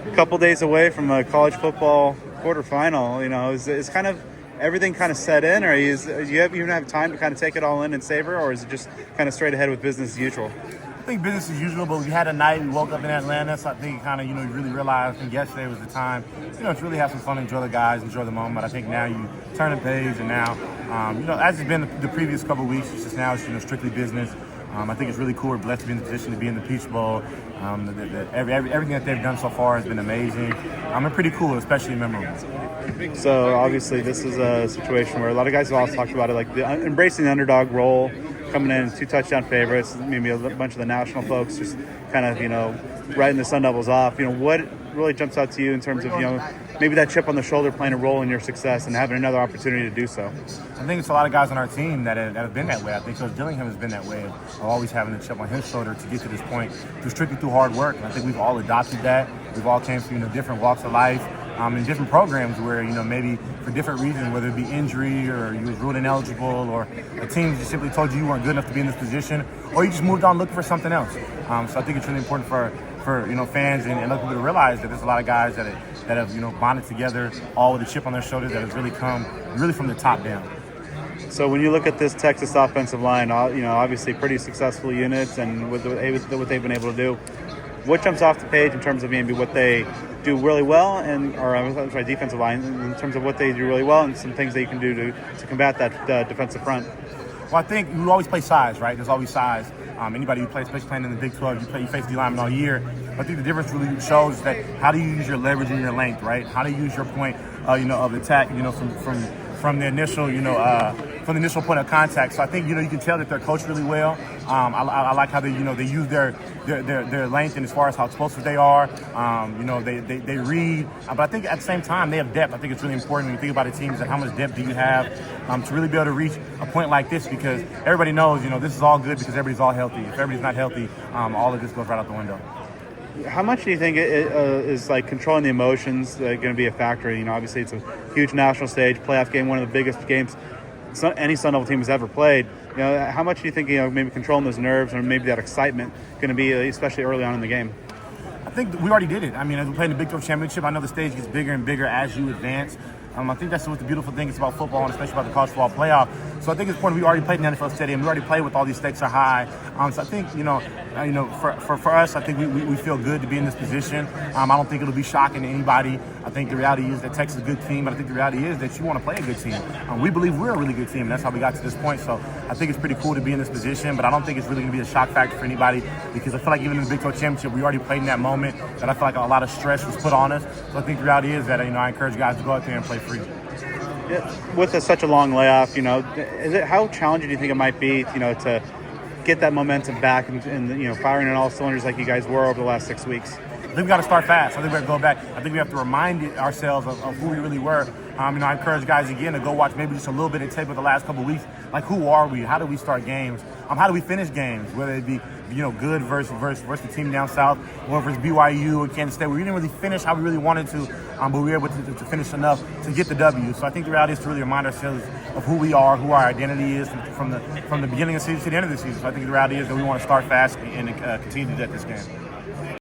A couple days away from a college football quarterfinal. Is kind of everything kind of set in, or do you even have time to kind of take it all in and savor, or is it just kind of straight ahead with business as usual? I think business as usual, but we had a night. We woke up in Atlanta, so I think kind of, you really realized and yesterday was the time, to really have some fun, enjoy the guys, enjoy the moment. I think now you turn the page, and now, as it's been the previous couple of weeks, it's just now it's, strictly business. I think it's really cool. We're blessed to be in the position to be in the Peach Bowl. Everything that they've done so far has been amazing. And pretty cool, especially memorable. So obviously this is a situation where a lot of guys have also talked about it, like embracing the underdog role, coming in 2 touchdown favorites, maybe a bunch of the national folks just kind of, writing the Sun Devils off. What really jumps out to you in terms of, maybe that chip on the shoulder playing a role in your success and having another opportunity to do so? I think it's a lot of guys on our team that have been that way. I think Coach Dillingham has been that way, of always having a chip on his shoulder to get to this point, strictly through hard work. And I think we've all adopted that. We've all came from, different walks of life, in different programs where, maybe for different reasons, whether it be injury or you was ruled ineligible or a team just simply told you weren't good enough to be in this position, or you just moved on looking for something else. So I think it's really important for fans and other people to realize that there's a lot of guys that have bonded together, all with a chip on their shoulder, that has really come from the top down. So when you look at this Texas offensive line, obviously pretty successful units, and with what they've been able to do, what jumps off the page in terms of maybe what they do really well, defensive line, in terms of what they do really well and some things that you can do to combat that defensive front? Well, I think you always play size, right? There's always size. Anybody who plays, especially playing in the Big 12, you face D linemen all year. I think the difference really shows that how do you use your leverage and your length, right? How do you use your point, of attack, from the initial, from the initial point of contact. So I think, you can tell that they're coached really well. I like how they use their length and as far as how explosive they are. They read. But I think at the same time, they have depth. I think it's really important when you think about a team, is that how much depth do you have to really be able to reach a point like this, because everybody knows, this is all good because everybody's all healthy. If everybody's not healthy, all of this goes right out the window. How much do you think is like controlling the emotions going to be a factor? Obviously it's a huge national stage, playoff game, one of the biggest games any Sun Devil team has ever played. How much do you think, maybe controlling those nerves or maybe that excitement going to be, especially early on in the game? I think we already did it. As we play in the Big 12 championship, I know the stage gets bigger and bigger as you advance. I think that's what the beautiful thing is about football, and especially about the college football playoff. So I think it's important. We already played in the NFL stadium. We already played with all these stakes are high. So I think, for us, I think we feel good to be in this position. I don't think it'll be shocking to anybody. I think the reality is that Texas is a good team, but I think the reality is that you want to play a good team. We believe we're a really good team, and that's how we got to this point. So I think it's pretty cool to be in this position, but I don't think it's really going to be a shock factor for anybody, because I feel like even in the Big 12 championship, we already played in that moment that I feel like a lot of stress was put on us. So I think the reality is that, I encourage guys to go out there and play free. Yeah, with such a long layoff, how challenging do you think it might be, to get that momentum back and firing on all cylinders like you guys were over the last 6 weeks? I think we got to start fast. I think we have to go back. I think we have to remind ourselves of who we really were. I encourage guys again to go watch maybe just a little bit of tape of the last couple of weeks. Like, who are we? How do we start games? How do we finish games? Whether it be good versus the team down south, or versus BYU or Kansas State. We didn't really finish how we really wanted to, but we were able to finish enough to get the W. So I think the reality is to really remind ourselves of who we are, who our identity is from the beginning of the season to the end of the season. So I think the reality is that we want to start fast and continue to get this game.